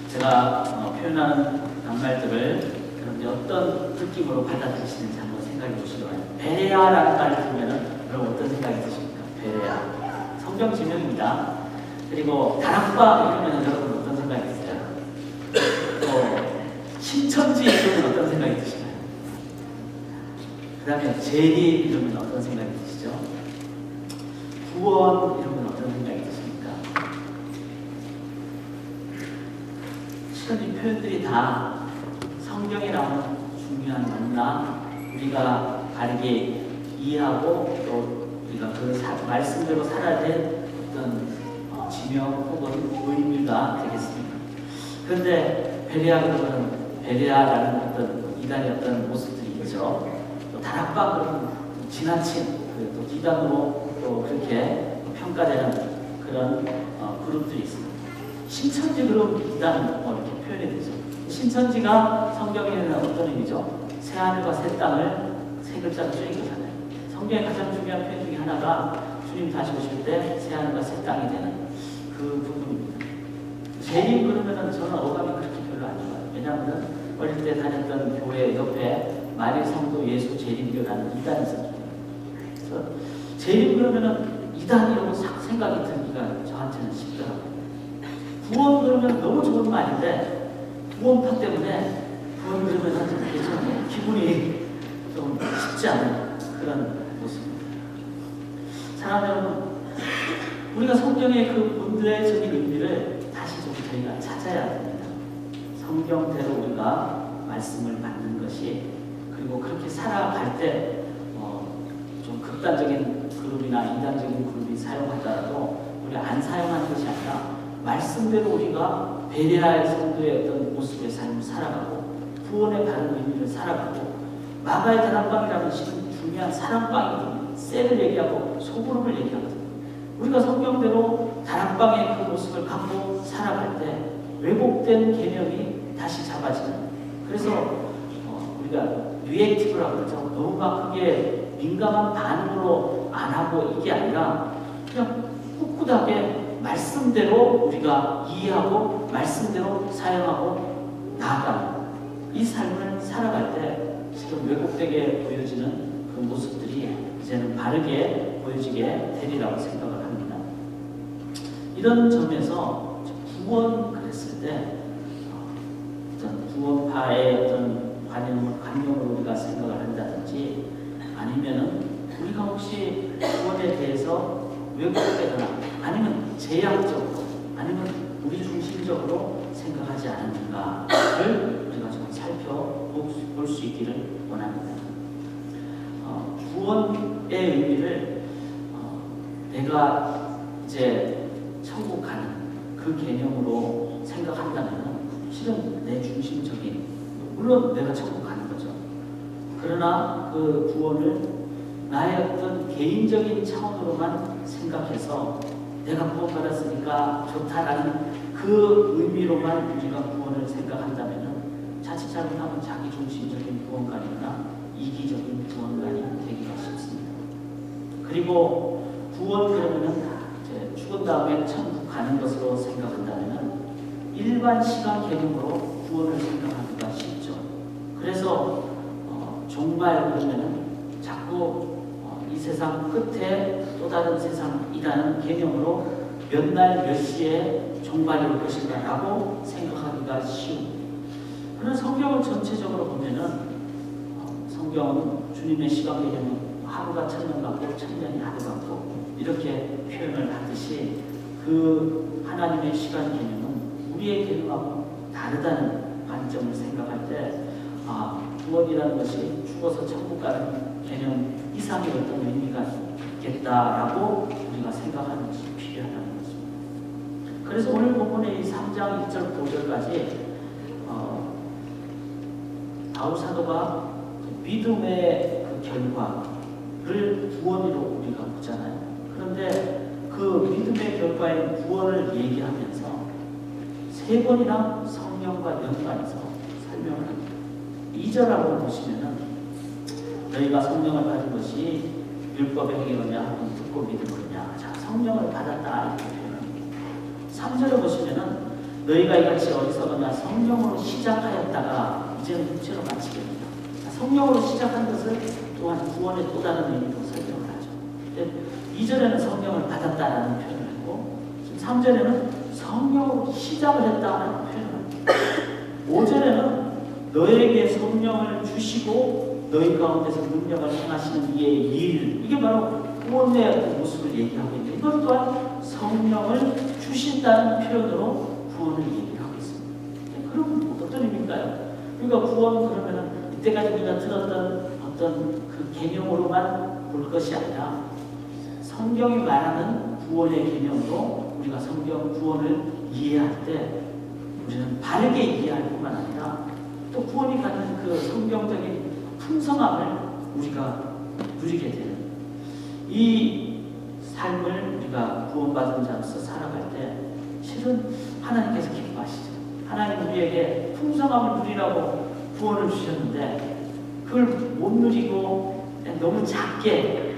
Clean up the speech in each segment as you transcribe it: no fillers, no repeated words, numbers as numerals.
제가 표현하는 낱말들을 여러분이 어떤 느낌으로 받아들이시는지 한번 생각해 보시기 바랍니다. 베레아라는 말을 들으면 여러분 어떤 생각이 드십니까? 베레아. 성경 지명입니다. 그리고 다락방 이러면 여러분 어떤 생각이 드세요? 또 신천지 이러면 어떤 생각이 드시나요? 그 다음에 제리 이러면 어떤 생각이 드시죠? 구원 이러면 어떤 생각이 드십니까? 실은 이 표현들이 다 성경에 나오는 중요한 너무나 우리가 바르게 이해하고 또 우리가 그 말씀대로 살아야 될 어떤 지명 혹은 의미가 되겠습니다. 그런데 베레아 그러면 베레아라는 어떤 이단의 어떤 모습들이 있죠. 또 다락방 그러면 지나친 또 이단으로 또 그렇게 평가되는 그런 그룹들이 있습니다. 신천지 그룹 이단 이렇게 표현이 되죠. 신천지가 성경에는 어떤 의미죠? 새하늘과 새 땅을 세 글자로 쓰인 거잖아요. 성경의 가장 중요한 표현 중에 하나가 주님 다시 오실 때 새하늘과 새 땅이 되는 그 부분입니다. 재림 그러면은 저는 어감이 그렇게 별로 안 좋아요. 왜냐하면 어릴 때 다녔던 교회 옆에 마리 성도 예수 재림교라는 이단이 있었기 때문에. 그래서 재림 그러면은 이단이라고 생각이 들기가 저한테는 쉽더라고요. 구원 그러면 너무 좋은 말인데 구원파 때문에 구원 그러면은 좀 기분이 좀 쉽지 않은 그런 모습입니다. 사랑하는 여러분, 우리가 성경의 그 본질적인 의미를 다시 좀 저희가 찾아야 됩니다. 성경대로 우리가 말씀을 받는 것이, 그리고 그렇게 살아갈 때 좀 극단적인 그룹이나 이단적인 그룹이 사용하더라도 우리 안 사용하는 것이 아니라 말씀대로 우리가 베레아의 성도의 어떤 모습의 삶을 살아가고 구원의 바른 의미를 살아가고 마가의 다락방이라는 중요한 사랑방이거든요. 셀을 얘기하고 소그룹을 얘기하거든요. 우리가 성경대로 다락방의 그 모습을 갖고 살아갈 때 왜곡된 개념이 다시 잡아지는, 그래서 우리가 리액티브라고 그러죠. 너무 막 그게 민감한 반응으로 안 하고 이게 아니라 그냥 꿋꿋하게 말씀대로 우리가 이해하고 말씀대로 사용하고 나아가는 이 삶을 살아갈 때 지금 왜곡되게 보여지는 그 모습들이 이제는 바르게 보여지게 되리라고 생각을 합니다. 이런 점에서 구원 그랬을 때 어떤 구원파의 어떤 관념을 우리가 생각을 한다든지 아니면은 우리가 혹시 구원에 대해서 왜곡되거나 아니면 제약적으로 아니면 우리 중심적으로 생각하지 않았는가를 우리가 좀 살펴볼 수 있기를 원합니다. 구원의 의미를 내가 이제 천국 가는 그 개념으로 생각한다면 실은 내 중심적인, 물론 내가 천국 가는 거죠. 그러나 그 구원을 나의 어떤 개인적인 차원으로만 생각해서 내가 구원받았으니까 좋다라는 그 의미로만 우리가 구원을 생각한다면 자칫 잘못하면 자기 중심적인 구원관이나 이기적인 구원관이 되기가 쉽습니다. 그리고 구원 그러면은 이제 죽은 다음에 천국 가는 것으로 생각한다면은 일반 시간 개념으로 구원을 생각하기가 쉽죠. 그래서 종말 그러면은 자꾸 이 세상 끝에 또 다른 세상이라는 개념으로 몇 날 몇 시에 종말이 올 것인가 라고 생각하기가 쉬운, 그런 성경을 전체적으로 보면은 성경은 주님의 시간 개념은 하루가 천년 같고 천년이 하루 같고 이렇게 표현을 하듯이 그 하나님의 시간 개념은 우리의 개념하고 다르다는 관점을 생각할 때 구원이라는 것이 죽어서 천국 가는 개념 이상의 어떤 의미가 있겠다라고 우리가 생각하는 것이 필요하다는 것입니다. 그래서 오늘 본문의 이 3장 1절 5절까지 바울 사도가 믿음의 그 결과를 구원으로 우리가 보잖아요. 그런데 그 믿음의 결과인 구원을 얘기하면서 세 번이나 성령과 연관해서 설명을 합니다. 2절하고 보시면은 너희가 성령을 받은 것이 율법의 행위느냐 혹은 듣고 믿음이냐. 자, 성령을 받았다 이렇게 표현합니다. 3절에 보시면은 너희가 이같이 어리석으나 성령으로 시작하였다가 이제는 육체로 마치겠느냐. 성령으로 시작한 것을 또한 구원의 또 다른 의미로 설명을 하죠. 이전에는 성령을 받았다라는 표현을 했고, 지금 3절에는 성령으로 시작을 했다는 표현을 합니다. 5절에는 너에게 성령을 주시고 너희 가운데서 능력을 행하시는 이의 일, 이게 바로 구원의 모습을 얘기하고 있는데, 이것 또한 성령을 주신다는 표현으로 구원을 얘기하고 있습니다. 그럼 어떤 의미인가요? 그러니까 구원 그러면은 이때까지 우리가 들었던 어떤 그 개념으로만 볼 것이 아니라 성경이 말하는 구원의 개념으로 우리가 성경 구원을 이해할 때 우리는 바르게 이해할 뿐만 아니라 또 구원이 갖는 그 성경적인 풍성함을 우리가 누리게 되는 이 삶을 우리가 구원받은 자로서 살아갈 때 실은 하나님께서 기뻐하시죠. 하나님 우리에게 풍성함을 누리라고 구원을 주셨는데 그걸 못 누리고 너무 작게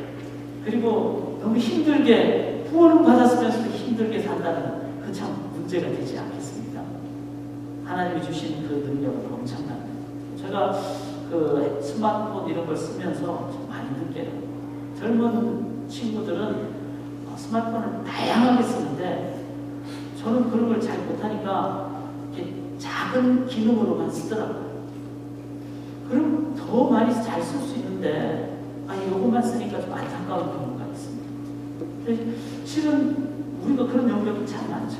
그리고 너무 힘들게 구원을 받았으면서도 힘들게 산다는 그 참 문제가 되지 않겠습니까? 하나님이 주신 그 능력은 엄청납니다. 제가 그 스마트폰 이런 걸 쓰면서 좀 많이 느껴요. 젊은 친구들은 스마트폰을 다양하게 쓰는데 저는 그런 걸 잘 못하니까 이렇게 작은 기능으로만 쓰더라고요. 그럼 더 많이 잘 쓸 수 있는데 이것만 쓰니까 좀 안타까운 경우가 있습니다. 실은 우리가 그런 영역이 참 많죠.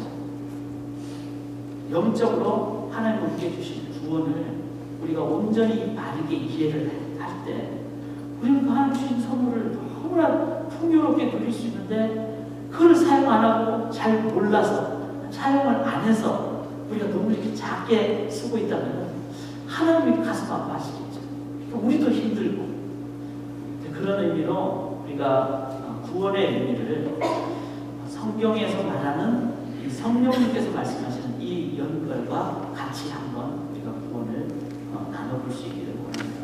영적으로 하나님 우리에게 주신 구원을 우리가 온전히 바르게 이해를 할 때 우리는 그 하나님 주신 선물을 너무나 풍요롭게 누릴 수 있는데 그걸 사용 안 하고 잘 몰라서 사용을 안 해서 우리가 너무 이렇게 작게 쓰고 있다면 하나님이 가슴 아파하시겠죠. 우리도 힘들고 그런 의미로 우리가 구원의 의미를 성경에서 말하는 이 성령님께서 말씀하시는 이 연결과 같이 한번 우리가 구원을 나눠볼 수 있기를 원합니다.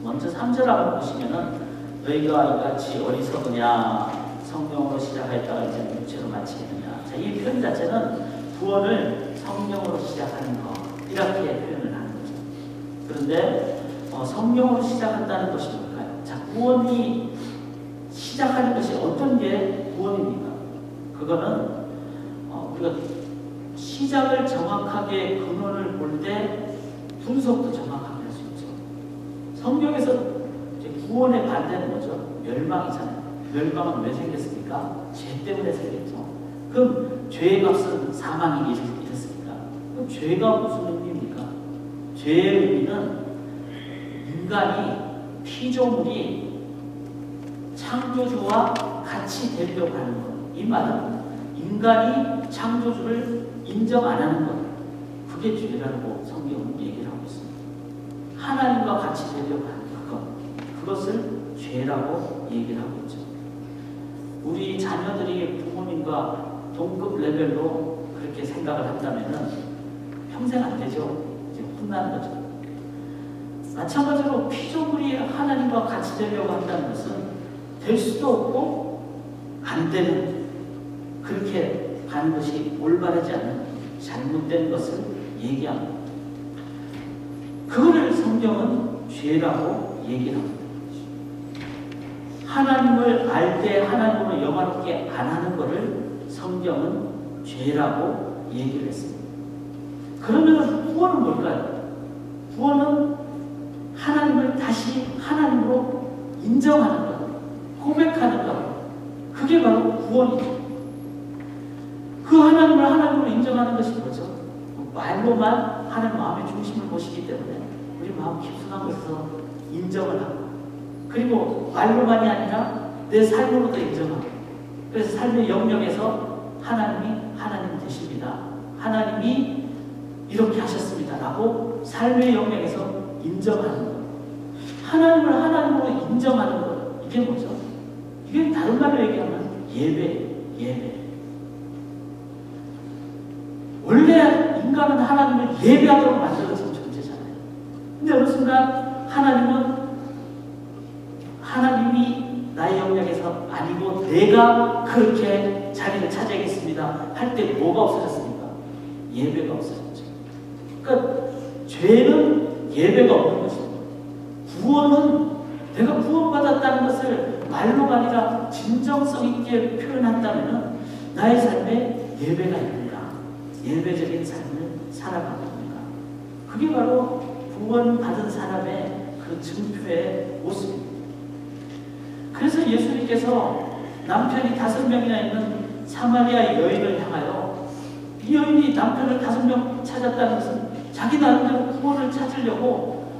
먼저 3절 한번 보시면은 너희가 이같이 어리석으냐 성령으로 시작하였다가 이제 육체로 마치겠느냐. 자, 이 표현 자체는 구원을 성령으로 시작하는 것 이렇게 표현을 하는 거죠. 그런데 성령으로 시작한다는 것이 뭘까요? 자, 구원이 시작하는 것이 어떤 게 구원입니까? 그거는 우리가 시작을 정확하게 근원을 볼 때 분석도 정확하게 할 수 있죠. 성경에서 이제 구원의 반대는 뭐죠? 멸망이잖아요. 멸망은 왜 생겼습니까? 죄 때문에 생겼죠. 그럼 죄의 값은 사망이 이랬습니까? 그럼 죄가 무슨 의미입니까? 죄의 의미는 인간이 피조물이 창조주와 같이 되려고 하는 것. 이 말은 인간이 창조주를 인정 안 하는 것. 그게 죄라고 성경은 얘기를 하고 있습니다. 하나님과 같이 되려고 하는 것. 그것을 죄라고 얘기를 하고 있죠. 우리 자녀들이 부모님과 동급 레벨로 그렇게 생각을 한다면 평생 안 되죠. 이제 혼나는 거죠. 마찬가지로 피조물이 하나님과 같이 되려고 한다는 것은 될 수도 없고 안 되는 그렇게 가는 것이 올바르지 않은 잘못된 것을 얘기합니다. 그거를 성경은 죄라고 얘기를 합니다. 하나님을 알 때 하나님으로 영화롭게 안 하는 것을 성경은 죄라고 얘기를 했습니다. 그러면 구원은 뭘까요? 구원은 하나님을 다시 하나님으로 인정하는 것, 고백하는 것. 그게 바로 구원이죠. 그 하나님을 하나님으로 인정하는 것이 뭐죠? 말로만 하나님 마음의 중심을 보시기 때문에 우리 마음 깊숙한 곳에서 인정을 하고 그리고 말로만이 아니라 내 삶으로도 인정하고 그래서 삶의 영역에서 하나님이 하나님 되십니다. 하나님이 이렇게 하셨습니다. 라고 삶의 영역에서 인정하는 것. 하나님을 하나님으로 인정하는 것. 이게 뭐죠? 이게 다른 말로 얘기하면 예배. 원래 인간은 하나님을 예배하도록 만들어진 존재잖아요. 근데 어느 순간 하나님이 나의 영역에서 아니고 내가 그렇게 자리를 차지하겠습니다 할 때 뭐가 없어졌습니까? 예배가 없어졌죠. 그러니까 죄는 예배가 없는 것입니다. 구원은 내가 구원받았다는 것을 말로가 아니라 진정성 있게 표현한다면 나의 삶에 예배가 있는가, 예배적인 삶을 살아가는 건가. 그게 바로 구원받은 사람의 그 증표의 모습입니다. 그래서 예수님께서 남편이 5명이나 있는 사마리아 여인을 향하여, 이 여인이 남편을 5명 찾았다는 것은 자기 나름대로 구원을 찾으려고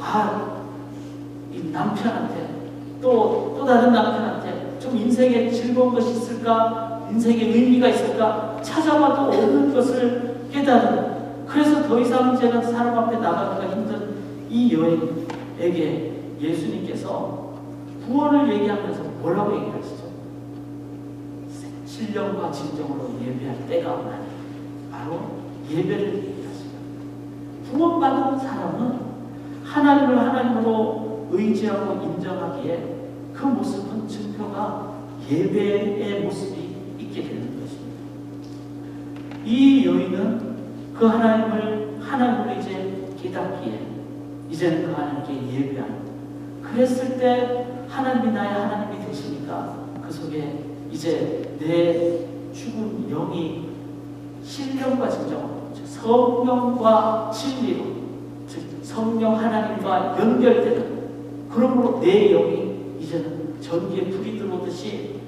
이 남편한테 또 다른 남편한테 좀 인생에 즐거운 것이 있을까, 인생에 의미가 있을까 찾아봐도 없는 것을 깨달은, 그래서 더 이상 이제는 사람 앞에 나가기가 힘든 이 여인에게 예수님께서 구원을 얘기하면서 뭐라고 얘기하시죠? 신령과 진정으로 예배할 때가 오나니, 바로 예배를 얘기하시죠. 구원받은 사람은 하나님을 하나님으로 의지하고 인정하기에 그 모습은 증표가 예배의 모습이 있게 되는 것입니다. 이 여인은 그 하나님을 하나님으로 이제 깨닫기에 이제는 그 하나님께 예배하는, 그랬을 때 하나님이 나의 하나님이 되시니까 그 속에 이제 내 죽은 영이 신령과 진정으로, 즉 성령과 진리로, 즉 성령 하나님과 연결되는, 그러므로 내 영이 이제는 전기에 불이 들어오듯이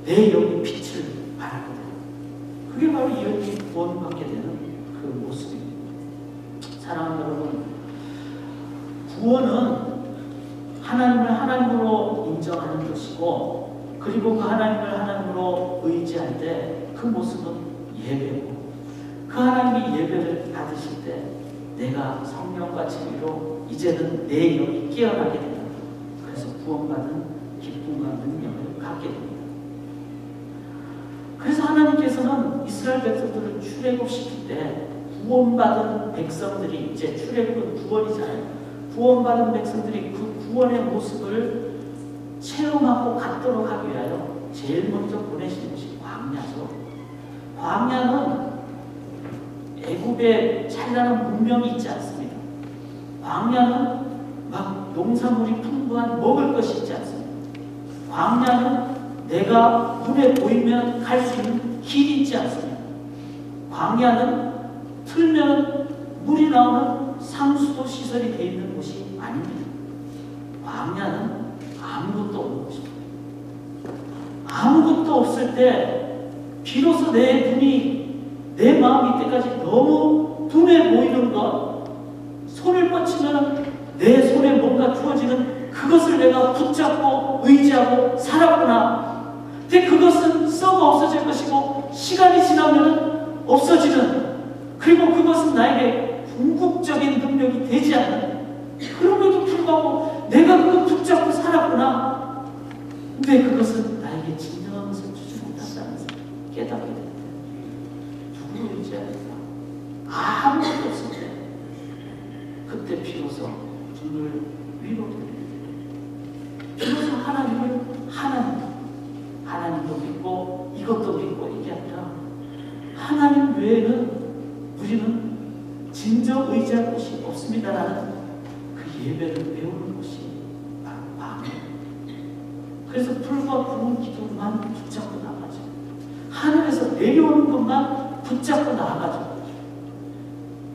내 영이 빛을 발하게 되는, 그게 바로 이 여인이 구원받게 되는 그 모습입니다. 사랑하는 여러분, 구원은 하나님을 하나님으로 인정하는 것이고, 그리고 그 하나님을 하나님으로 의지할 때 그 모습은 예배고, 그 하나님이 예배를 받으실 때 내가 성령과 진리로 이제는 내 영이 깨어나게 됩니다. 그래서 구원받은 기쁨과 능력을 갖게 됩니다. 그래서 하나님께서는 이스라엘 백성들을 출애굽시킬 때 구원받은 백성들이, 이제 출애굽은 구원이잖아요. 구원받은 백성들이 그 구원의 모습을 체험하고 갖도록 하기 위하여 제일 먼저 보내시는 것이 광야죠. 광야는 애굽에 찬란한 문명이 있지 않습니다. 광야는 막 농산물이 풍부한 먹을 것이 있지 않습니다. 광야는 내가 눈에 보이면 갈 수 있는 길이 있지 않습니다. 광야는 틀면 물이 나오는 상수도 시설이 되어 있는 곳이 아닙니다. 광야는 아무것도 없는 곳입니다. 아무것도 없을 때 비로소 내 눈이, 내 마음이 이때까지 너무 눈에 보이는 것, 손을 뻗치면 내 손에 뭔가 주어지는 그것을 내가 붙잡고 의지하고 살았구나. 근데 그것은 썩어 없어질 것이고 시간이 지나면 없어지는, 그리고 그것은 나에게 궁극적인 능력이 되지 않는, 그럼에도 불구하고 내가 그걸 붙잡고 살았구나. 근데 그것은 나에게 진정한 것을 주지 못한다는 것을 깨닫게 됩니다. 누구를 의지해야 될까? 아무것도 없을 때, 그때 비로소 눈을 위로 들립니다. 비로소 하나님을 하나님도 믿고 이것도 믿고 이게 아니라 하나님 외에는 우리는 진정 의지할 곳이 없습니다라는 그 예배를 배우는 것이 바로 광야입니다. 그래서 불과 구운 기둥만 붙잡고 나가죠. 하늘에서 내려오는 것만 붙잡고 나가죠.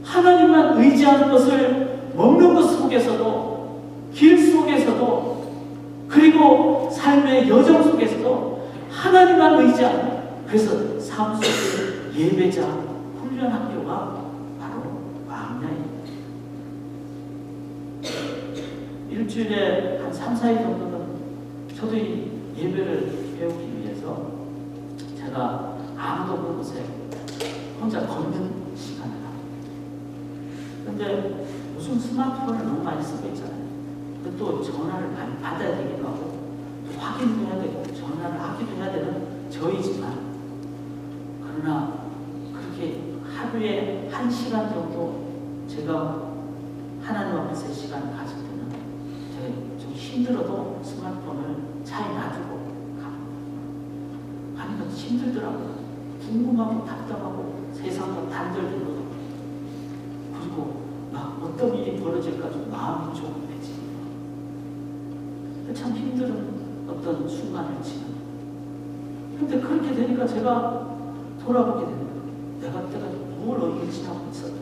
하나님만 의지하는 것을 먹는 것 속에서도, 길 속에서도, 그리고 삶의 여정 속에서도 하나님만 의지하는, 그래서 삶 속의 예배자 훈련 학교가 바로 광야입니다. 일주일에 한 3, 4일 정도는 저도 이 예배를 배우기 위해서 제가 아무도 없는 곳에 혼자 걷는 시간을 합니다. 근데 무슨 스마트폰을 너무 많이 쓰고 있잖아요. 근데 또 전화를 많이 받아야 되기도 하고 또 확인도 해야 되고 전화를 하기도 해야 되는 저희지만, 그러나 그렇게 하루에 1시간 정도 제가 하나님 앞에서 시간을 가질 때는 제가 좀 힘들어도 스마트폰을 차에 놔두고 갑니다. 하니까 힘들더라고요. 궁금하고 답답하고 세상과 단절된 것도. 벌어질까 좀 마음이 조급해집니다. 참 힘든 어떤 순간을 지나. 근데 그렇게 되니까 제가 돌아보게 됩니다. 내가 뭘 의지하고 있었던가?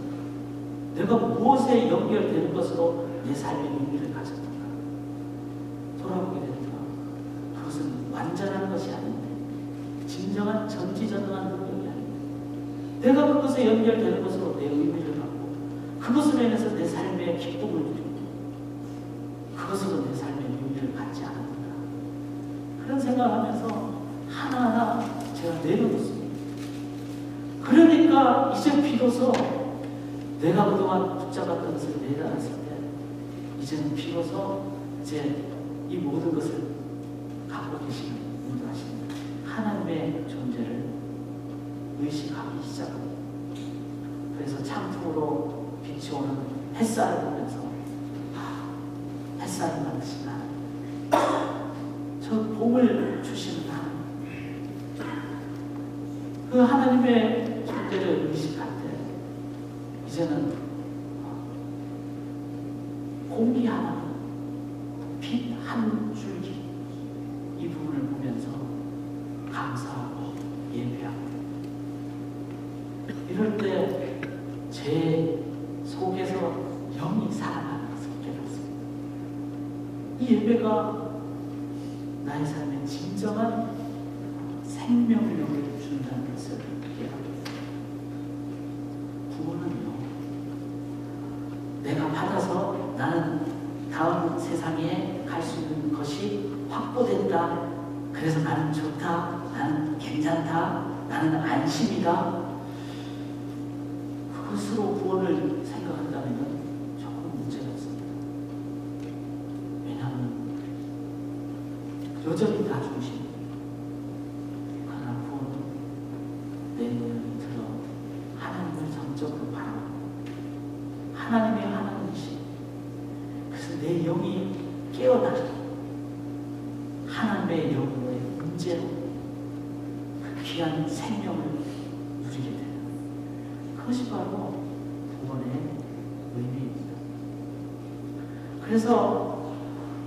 내가 무엇에 연결되는 것으로 내 삶의 의미를 가졌던가? 돌아보게 됩니다. 그것은 완전한 것이 아닌데, 진정한 전지전능한 능력이 아닌데, 내가 그것에 연결되는 것으로 내 의미를 갖고, 그것으로 인해서 내 삶의 기쁨을 누리고, 그것으로 내 삶의 의미를 갖지 않았는가? 그런 생각을 하면서 하나하나 제가 내려놓습니다. 그러니까 이제 비로소 내가 그동안 붙잡았던 것을 내려놨을 때, 이제는 비로소 이제 이 모든 것을 갖고 계시는, 인도하시는 하나님의 존재를 의식하기 시작합니다. 그래서 창틀으로 빛이 오는 햇살을 보면서 햇살을 만드신 하나님, 저 봄을 주시는 하나님, 그 하나님의 존재를 의식할 때 이제는 공기 하나, 빛 한 줄기, 이 부분을 보면서 감사하고 예배하고, 이럴 때 제 속에서 영이 살아나는 것을 깨닫습니다. 이 예배가 나의 삶에 진정한 생명력을 준다는 것을 깨닫습니다. 구원은요, 내가 받아서 나는 다음 세상에 갈 수 있는 것이 확보된다. 그래서 나는 좋다, 나는 괜찮다, 나는 안심이다. 그것으로 구원을 생각한다면 조금 문제가 있습니다. 왜냐하면 여전히 다 중심. 그러나 구원은 내 눈을 들어 하나님을 전적으로 바라보고, 하나님의 하나님이시, 그래서 내 영이 깨어나서 하나님의 영으로의 문제로 그 귀한 생명을 누리게 되는, 그것이 바로 구원의 의미입니다. 그래서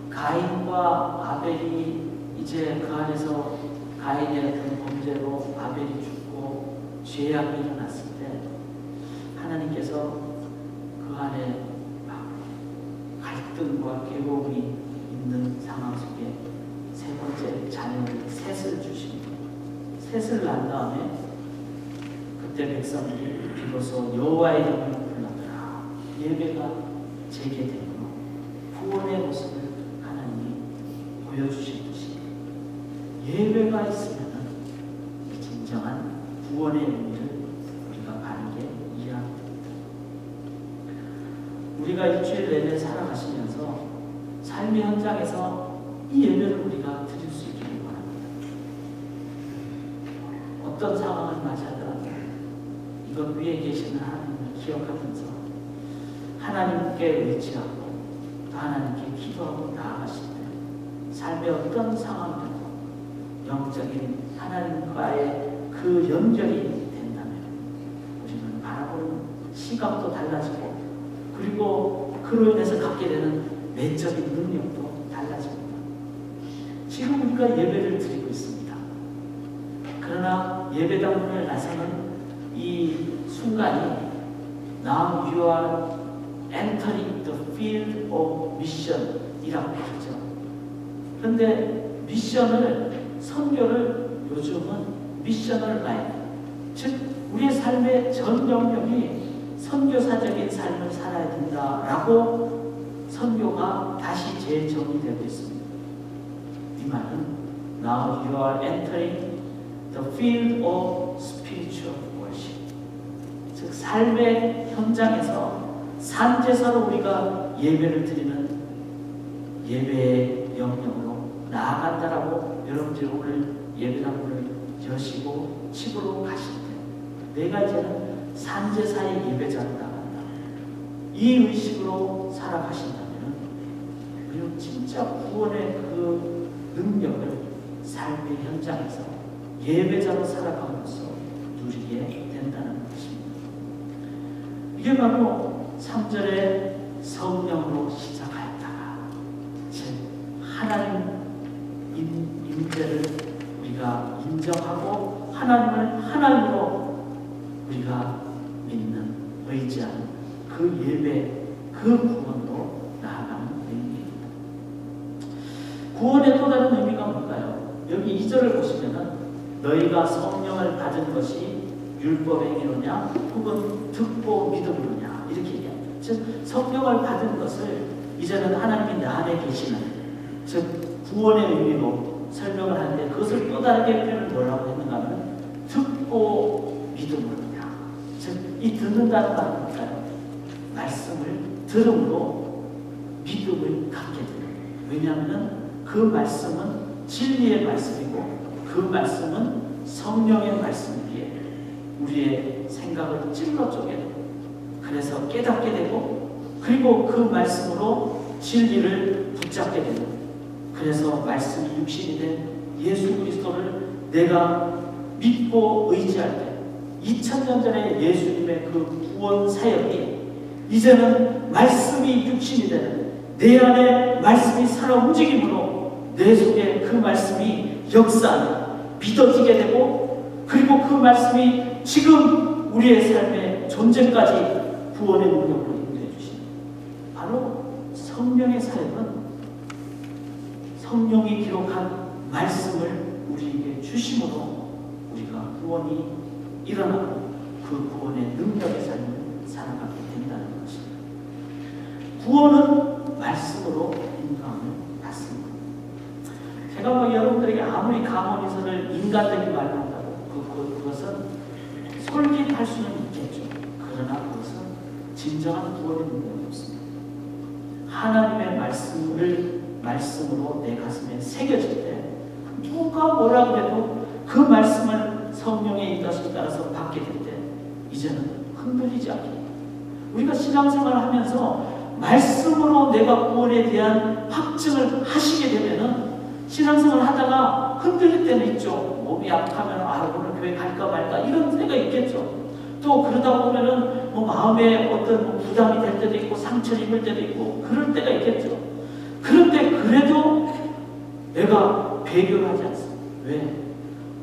가인과 아벨이 이제 그 안에서 가인의 어떤 범죄로 아벨이 죽고 죄악이 일어났을 때, 하나님께서 그 안에 갈등과 괴로움이 있는 상황 속에 세 번째 자녀를 셋을 주십니다. 셋을 낳은 다음에 그때 백성들이 비로소 여호와의 이름을 불렀더라. 예배가 재개되고 구원의 모습을 하나님이 보여주시듯이, 예배가 있으면 진정한 구원의 의미를 우리가 바르게 이해하게 됩니다. 우리가 일주일 내내 살아가시면서 삶의 현장에서 이 예배를 우리가 드릴 수 있기를 바랍니다. 어떤 상황을 맞이하더라도 이것 위에 계시는 하나님을 기억하면서 하나님께 의지하고 또 하나님께 기도하고 나아가실 때, 삶의 어떤 상황이라도 영적인 하나님과의 그 연결이 된다면 우리는 바라보는 시각도 달라지고, 그리고 그로 인해서 갖게 되는 내적인 능력도 달라집니다. 지금 우리가 예배를 드리고 있습니다. 그러나 예배당 문을 나서는 이 순간이 Now you are entering the field of mission 이라고 그러죠. 그런데 미션을, 선교를 요즘은 미셔널 라이프, 즉 우리의 삶의 전 영역이 선교사적인 삶을 살아야 된다라고 선교가 다시 재정의되고 있습니다. 이 말은 Now you are entering the field of spiritual worship, 즉 삶의 현장에서 산제사로 우리가 예배를 드리는 예배의 영역으로 나아간다라고 여러분들이 오늘 예배당문을 여시고 집으로 가실 때, 내가 이제는 산제사의 예배자로 나간다, 이 의식으로 살아가신다면 우리는 진짜 구원의 그 능력을 삶의 현장에서 예배자로 살아감으로써 누리게 된다는 것입니다. 이게 바로 3절에 성령으로 시작하였다가 즉 하나님 임재를 우리가 인정하고 하나님을 하나님으로 우리가 믿는 의지하는 그 예배 그 구원으로 나아가는 의미입니다. 구원의 또 다른 의미가 뭔가요? 여기 2절을 보시면은 너희가 성령을 받은 것이 율법 행위로냐 혹은 듣고 믿음으로냐 이렇게 얘기합니다. 즉 성령을 받은 것을 이제는 하나님이 내 안에 계시는 즉 구원의 의미로 설명을 하는데 그것을 또 다르게 표현을 뭐라고 했는가 하면 듣고 믿음으로냐 즉 이 듣는다는 말은 뭘까요? 말씀을 들음으로 믿음을 갖게 돼요. 왜냐하면 그 말씀은 진리의 말씀이고 그 말씀은 성령의 말씀이기에 우리의 생각을 찔러 쪼개 되고 그래서 깨닫게 되고 그리고 그 말씀으로 진리를 붙잡게 되고 그래서 말씀이 육신이 된 예수 그리스도를 내가 믿고 의지할 때 2000년 전에 예수님의 그 구원 사역이 이제는 말씀이 육신이 되는 내 안에 말씀이 살아 움직임으로 내 속에 그 말씀이 역사하는 믿어지게 되고 그리고 그 말씀이 지금 우리의 삶의 존재까지 구원의 능력으로 인도해 주신 바로 성령의 사역은 성령이 기록한 말씀을 우리에게 주심으로 우리가 구원이 일어나고 그 구원의 능력의 삶을 살아가게 된다는 것입니다. 구원은 말씀으로 인도함을 받습니다. 제가 뭐 여러분들에게 아무리 감언이설을 인간적인 말로 한다고 그것은 솔깃할 수는 있겠죠. 그러나 그것은 진정한 구원의 능력이 없습니다. 하나님의 말씀으로 내 가슴에 새겨질 때 누가 뭐라 그래도 그 말씀을 성령의 인도하심에 따라서 받게 될 때 이제는 흔들리지 않게 우리가 신앙생활을 하면서 말씀으로 내가 구원에 대한 확증을 하시게 되면은 신앙생활을 하다가 흔들릴 때는 있죠. 몸이 약하면 오늘 교회 갈까 말까 이런 때가 있겠죠. 또 그러다 보면은 뭐 마음에 어떤 부담이 될 때도 있고 상처를 입을 때도 있고 그럴 때가 있겠죠. 그런데 그래도 내가 배교를 하지 않습니다. 왜?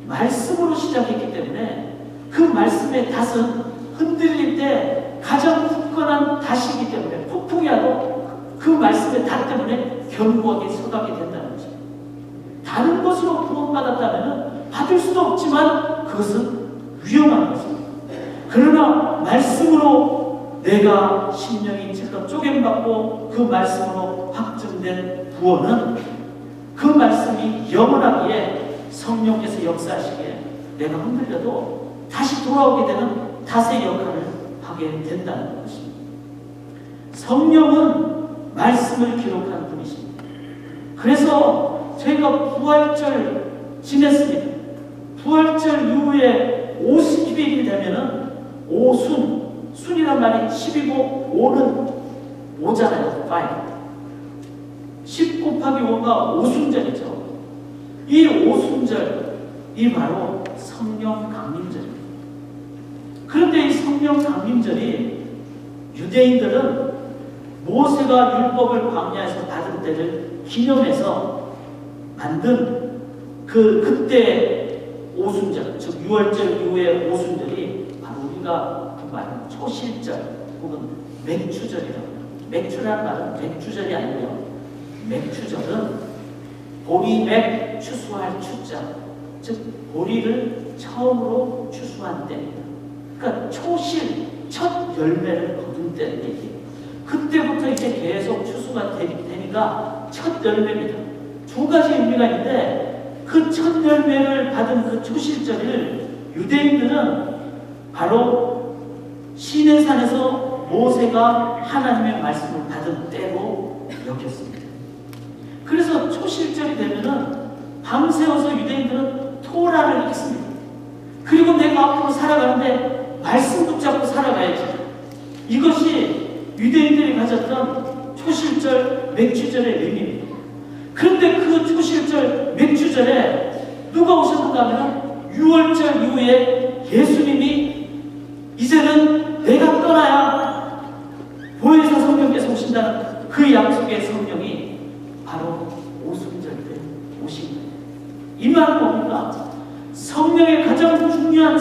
말씀으로 시작했기 때문에 그 말씀의 닷은 흔들릴 때 가장 굳건한 닷이기 때문에 폭풍이 와도 그 말씀의 닷 때문에 견고하게 서가게 된다는 것입니다. 다른 것으로 구원받았다면 받을 수도 없지만 그것은 위험한 것입니다. 그러나 말씀으로 내가 심령이 찔러 쪼개받고 그 말씀으로 확증된 구원은 그 말씀이 영원하기에 성령께서 역사하시기에 내가 흔들려도 다시 돌아오게 되는 닷의 역할을 하게 된다는 것입니다. 성령은 말씀을 기록한 분이십니다. 그래서 저희가 부활절 지냈습니다. 부활절 이후에 오순절이 되면은 순이란 말이 10이고 5는 5잖아요. 10 곱하기 5가 오순절이죠. 이 오순절이 바로 성령 강림절입니다. 그런데 이 성령 강림절이 유대인들은 모세가 율법을 광야에서 받은 때를 기념해서 만든 그때 오순절, 즉 6월절 이후의 오순절이 바로 우리가 말하는 초실절 혹은 맥추절이라고 합니다. 맥추라는 말은 맥주절이 아니고요. 맥추절은 보리맥 추수할 추자, 즉 보리를 처음으로 추수한 때입니다. 그러니까 초실, 첫 열매를 거둔 때는 얘기예요. 그때부터 이제 계속 추수가 되니까 첫 열매입니다. 두 가지 의미가 있는데 그 첫 열매를 받은 그 초실절을 유대인들은 바로 시내산에서 모세가 하나님의 말씀을 받은 때로 여겼습니다. 그래서 초실절이 되면은 밤새워서 유대인들은 토라를 읽습니다. 그리고 내가 앞으로 살아가는데 말씀 붙잡고 살아가야지. 이것이 유대인들이 가졌던 초실절 맥주절의 의미입니다. 그런데 그 초실절 맥주절에 누가 오셨는가 하면 6월절 이후에 예수님이 이제는 내가 떠나야 보혜사 성령께서 오신다.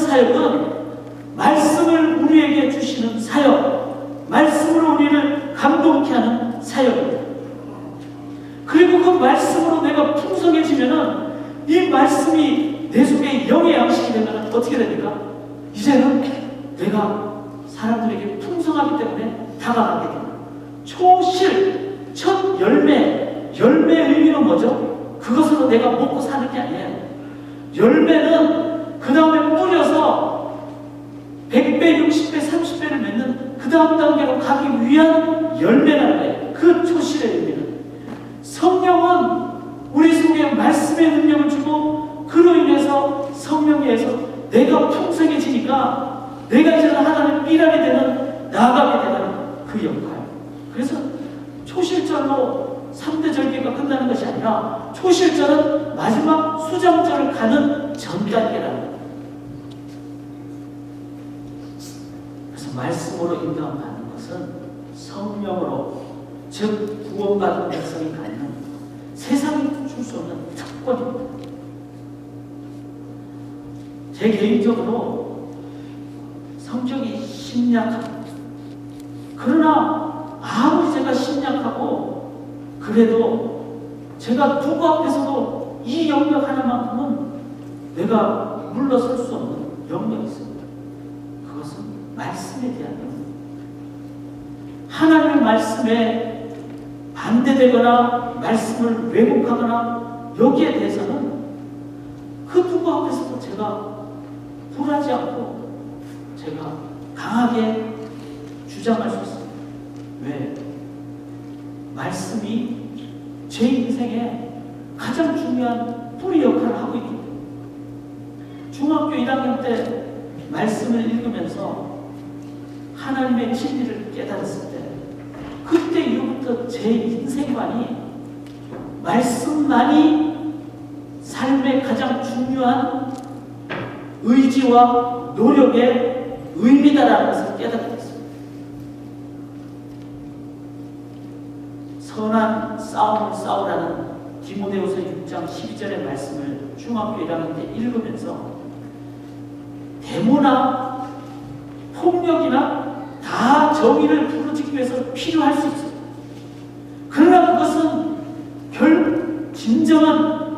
사역은 말씀을 우리에게 주시는 사역, 말씀으로 우리를 감동케 하는 사역입니다. 그리고 그 말씀으로 내가 풍성해지면은 이 말씀이 내 속에 영의 양식이 되면 어떻게 됩니까? 이제는 내가 사람들에게 풍성하기 때문에 다가가게 됩니다. 초실, 첫 열매의 의미는 뭐죠? 그것으로 내가 먹고 사는 게 아니에요. 열매는 그 다음에 뿌려서 100배, 60배, 30배를 맺는 그 다음 단계로 가기 위한 열매라는 거예요. 그 초실의 의미는. 성령은 우리 속에 말씀의 능력을 주고 그로 인해서 성령에 의해서 내가 풍성해지니까 내가 이제는 하나님의 삐라리 되는, 나아가게 되는 그 역할. 그래서 초실절로 3대 절기가 끝나는 것이 아니라 초실절은 마지막 수장절을 가는 전 단계라는 거예요. 그래서 말씀으로 인도함 받는 것은 성령으로, 즉 구원받은 백성이 갖는 세상이 줄 수 없는 특권입니다. 제 개인적으로 성격이 심약합니다. 그러나 아무리 제가 심약하고 그래도 제가 누구 앞에서도 이 영역 하나만큼은 내가 물러설 수 없는 영역이 있습니다. 그것은 말씀에 대한 영역. 하나님의 말씀에 반대되거나 말씀을 왜곡하거나 여기에 대해서는 그 누구 앞에서도 제가 굴하지 않고 제가 강하게 주장할 수 있습니다. 왜? 말씀이 제 인생에 가장 중요한 뿌리 역할을 하고 있기 때문에. 중학교 1학년 때 말씀을 읽으면서 하나님의 진리를 깨달았을 때 그때 이후부터 제 인생관이 말씀만이 삶의 가장 중요한 의지와 노력의 의미다라는 것을 깨닫게 됐습니다. 선한 싸움을 싸우라는 디모데후서 6장 12절의 말씀을 중학교 1학년 때 읽으면서 데모나 폭력이나 다 정의를 부르짖기 위해서 필요할 수 있어요. 그러나 그것은 진정한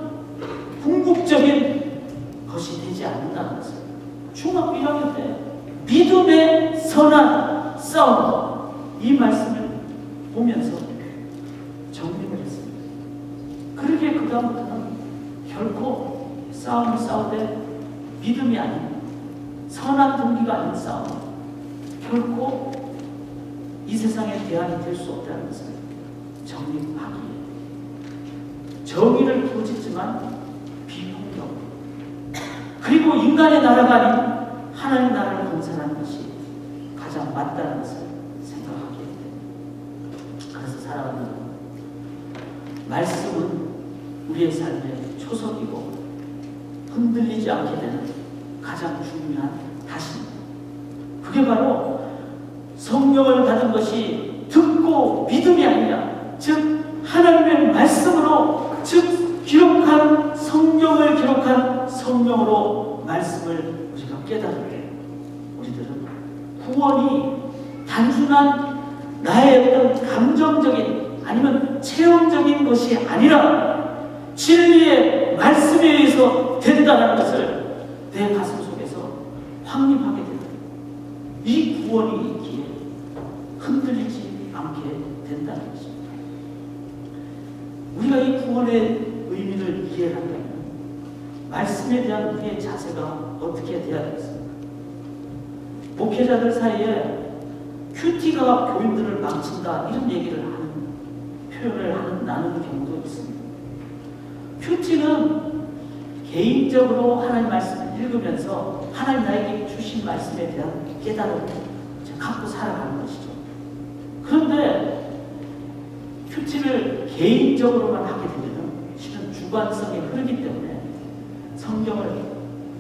궁극적인 것이 되지 않는다는 것을 중학교 1학년 때 믿음의 선한 싸움, 이 말씀을 보면서 정리를 했습니다. 그러기에 그 다음부터는 결코 싸움을 싸우되 믿음이 아닌 선한 동기가 아닌 싸움, 결코 이 세상의 대안이 될 수 없다는 것을 정립하기에 정의를 부르짖지만 비폭력, 그리고 인간의 나라가 아닌 하나님의 나라를 건설하는 것이 가장 맞다는 것을 생각하기에 그래서 살아가는 말씀은 우리의 삶의 초석이고 흔들리지 않게 되는 가장 중요한 다시입니다. 그게 바로 성령을 받은 것이 듣고 믿음이 아니라, 즉 하나님의 말씀으로, 즉 기록한 성경을 기록한 성령으로 말씀을 우리가 깨달을 때 우리들은 구원이 단순한 나의 어떤 감정적인 아니면 체험적인 것이 아니라 진리의 말씀에 의해서 된다는 것을 내 가슴 속에서 확립하게 된다. 이 구원이 있기에 흔들리지 않게 된다는 것입니다. 우리가 이 구원의 의미를 이해한다면 말씀에 대한 우리의 자세가 어떻게 돼야 되겠습니까? 목회자들 사이에 큐티가 교인들을 망친다 이런 얘기를 하는, 표현을 나누는 경우도 있습니다. 큐티는 개인적으로 하나님 말씀을 읽으면서 하나님 나에게 주신 말씀에 대한 깨달음을 갖고 살아가는 것이죠. 그런데 큐티를 개인적으로만 하게 되면 실은 주관성이 흐르기 때문에 성경을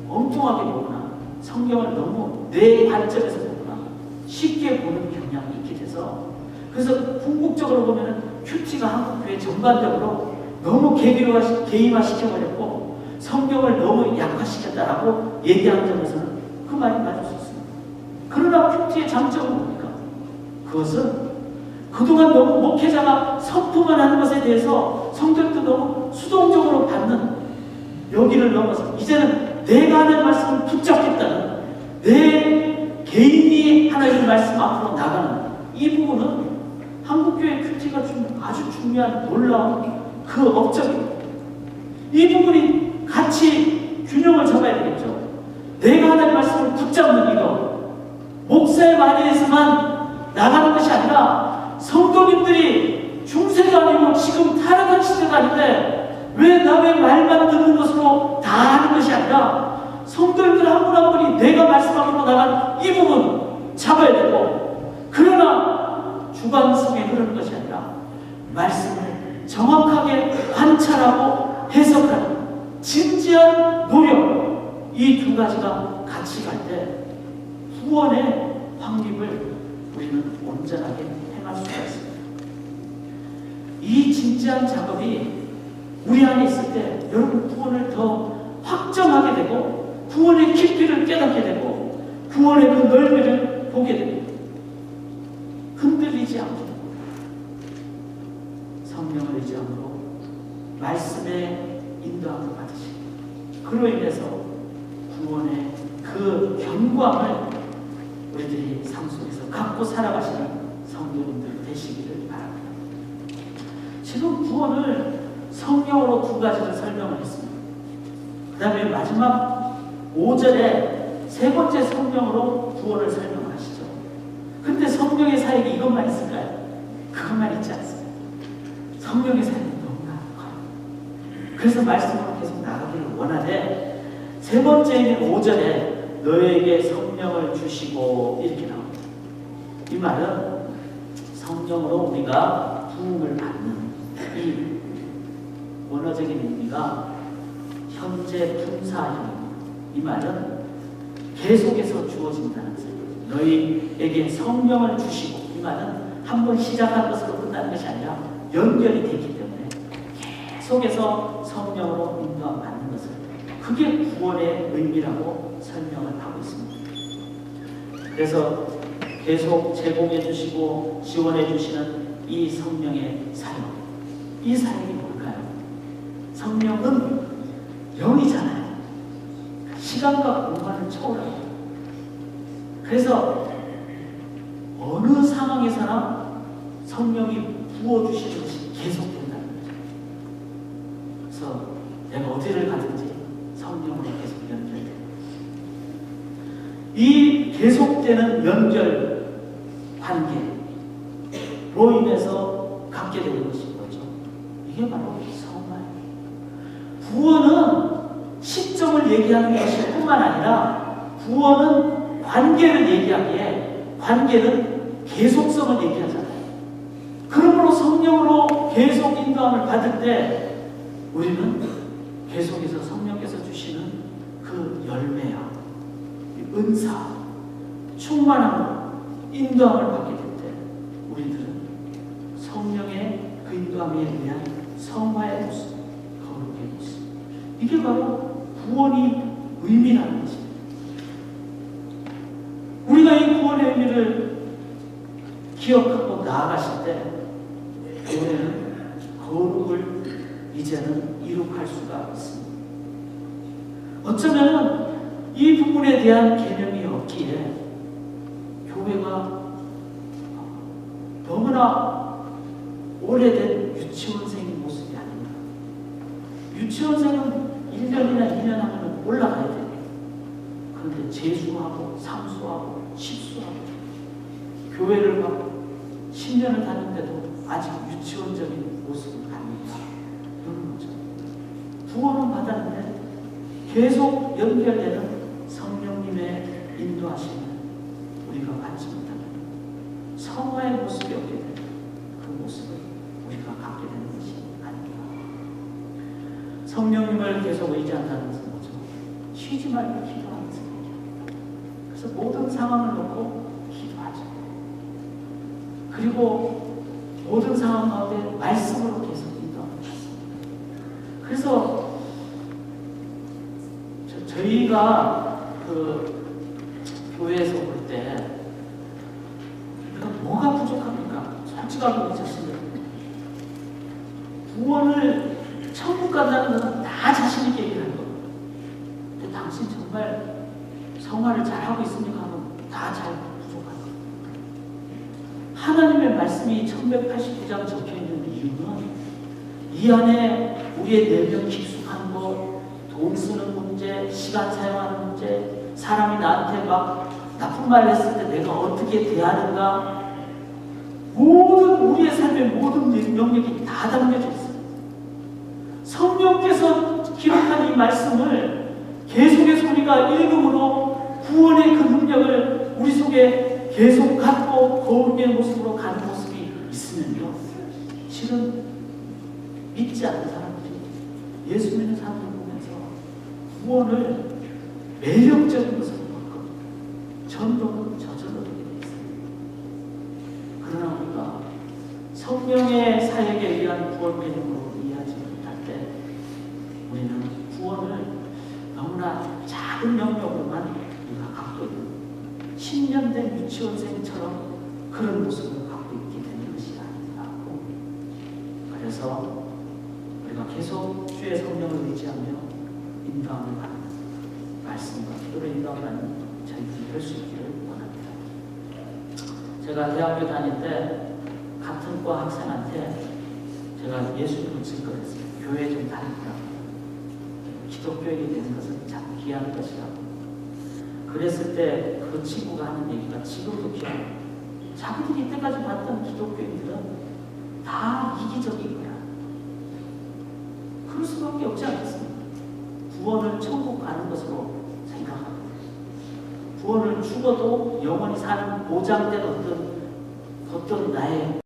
엉뚱하게 보거나 성경을 너무 내 관점에서 보거나 쉽게 보는 경향이 있게 돼서, 그래서 궁극적으로 보면 큐티가 한국 교회 전반적으로 너무 개인화 시켜버렸고 성경을 너무 약화시켰다라고 얘기하는 점에서는 말이 맞을 수 있습니다. 그러나 큐티의 장점은 뭡니까? 그것은 그동안 너무 목회자가 선포만 하는 것에 대해서 성경도 너무 수동적으로 받는 여기를 넘어서 이제는 내가 하는 말씀을 붙잡겠다는 내 개인이 하나님의 말씀 앞으로 나가는 이 부분은 한국교회 큐티가 좀 아주 중요한 놀라운 그 업적입니다. 이 부분이 같이 균형을 잡아야 되겠죠. 내가 하나님의 말씀을 붙잡는 이거 목사의 말에서만 나가는 것이 아니라 성도님들이 중세도 아니고 지금 타락한 시대가 아닌데 왜 남의 말만 듣는 것으로 다 하는 것이 아니라 성도님들 한 분 한 분이 내가 말씀하고 나간 이 부분 잡아야 되고, 그러나 주관성에 흐르는 것이 아니라 말씀을 정확하게 관찰하고 해석하는 진지한 노력, 이 두 가지가 같이 갈 때 구원의 확립을 우리는 온전하게 행할 수가 있습니다. 이 진지한 작업이 우리 안에 있을 때 여러분 구원을 더 확정하게 되고 구원의 깊이를 깨닫게 되고 구원의 그 넓이를 보게 됩니다. 흔들리지 않고 성령을 의지함으로 말씀의 인도함을 받으시고 그로 인해서 구원의 그 경광을 우리들이 삶 속에서 갖고 살아가시는 성도님들 되시기를 바랍니다. 지금 구원을 성령으로 두 가지를 설명을 했습니다. 그 다음에 마지막 5절에 세 번째 성령으로 구원을 설명을 하시죠. 근데 성령의 사역이 이것만 있을까요? 그것만 있지 않습니다. 성령의 사역이 너무나 커요. 그래서 말씀으로 계속 나가기를 원하되 세 번째인 5절에 너에게 성령을 주시고 이렇게 나옵니다. 이 말은 성령으로 우리가 부음을 받는 이 원어적인 의미가 현재 분사형입니다. 이 말은 계속해서 주어진다는 것입니다. 너희에게 성령을 주시고, 이 말은 한번 시작한 것으로 끝나는 것이 아니라 연결이 되기 때문에 계속해서 성령으로 인도함 받는 것을, 그게 구원의 의미라고 설명을 하고 있습니다. 그래서 계속 제공해 주시고 지원해 주시는 이 성령의 사역, 이 사역이 뭘까요? 성령은 영이잖아요. 시간과 공간을 초월합니다. 그래서 어느 상황에서나 성령이 부어주시는 것이 계속된다는 거죠. 그래서 내가 어디를 가든지 성령으로 계속 연결돼요. 이 계속되는 연결 관계로 인해서 갖게 되는 것이 뭐죠? 이게 바로 성화예요. 구원은 시점을 얘기하는 것이 뿐만 아니라 구원은 관계를 얘기하기에 관계는 계속성을 얘기하잖아요. 그러므로 성령으로 계속 인도함을 받을 때 우리는 계속해서 성령께서 주시는 그 열매야, 은사, 충만함으로 인도함을 받게 될 때 우리들은 성령의 그 인도함에 의한 성화의 모습, 거룩의 모습, 이게 바로 구원이 의미라는 것입니다. 우리가 이 구원의 의미를 기억하고 나아가실 때 교회는 거룩을 이제는 이룩할 수가 있습니다. 어쩌면 이 부분에 대한 개념이 없기에 교회가 너무나 오래된 유치원생인 모습이 아닙니다. 유치원생은 1년이나 2년 하면 올라가야 돼요. 그런데 재수하고 삼수하고 십수하고 교회를 막 10년을 다녔는데도 아직 유치원적인 모습을 갖는다. 이런 거죠. 구원은 받았는데 계속 연결되는 성령님의 인도하심을 우리가 받지 못하면 성화의 모습이 없게 되는 그 모습을 우리가 갖게 되는 것이 아닙니다. 성령님을 계속 의지한다는 것은 뭐죠? 쉬지 말고 기도하는 것입니다. 그래서 모든 상황을 놓고 기도하죠. 그리고 모든 상황 가운데 말씀으로 계속 인도합니다. 그래서 저희가 교회에서 볼 때 우리가 뭐가 부족합니까? 솔직하게 믿었습니다. 구원을 천국 간다는 것은 다 자신 있게 얘기하는 거예요. 근데 당신 정말 생활을 잘하고 있습니까? 하면 다 잘 부족한 거예요. 하나님의 말씀이 1189장 적혀있는 이유는 이 안에 우리의 내면 깊숙한 것, 돈 쓰는 문제, 시간 사용하는 문제, 사람이 나한테 막 나쁜 말을 했을 때 내가 어떻게 대하는가, 모든 우리의 삶의 모든 영역이 다 담겨져 있어요. 성령께서 기록한 이 말씀을 계속해서 우리가 읽음으로 구원의 그 능력을 우리 속에 계속 갖고 거룩의 모습으로 가는 모습이 있으면요, 실은 믿지 않는 사람들이 예수 믿는 사람들 보면서 구원을 매력적인 것으로 봤고 전도는 저절로 되게 돼 있어요. 그러나 우리가 성령의 사역에 의한 구원 개념으로 이해하지 못할 때 우리는 구원을 너무나 작은 영역으로만 우리가 갖고 있는 10년 된 유치원생처럼 그런 모습을 갖고 있게 되는 것이 아닌가 하고, 그래서 우리가 계속 주의 성령을 의지하며 인도함을 받는 말씀과 기도로 인도함을 받는 저희들이 될 수 있기를 원합니다. 제가 대학교 다닐 때 같은 과 학생한테 제가 예수님을 증거했어요. 교회 좀 다니더라고요. 기독교인이 되는 것은 참 귀한 것이라고. 그랬을 때 그 친구가 하는 얘기가 지금도 기억나요. 자기들이 이때까지 봤던 기독교인들은 다 이기적인 거야. 그럴 수밖에 없지 않겠습니까? 구원을 천국 가는 것으로 생각하고, 구원을 죽어도 영원히 사는 보장된 어떤 나의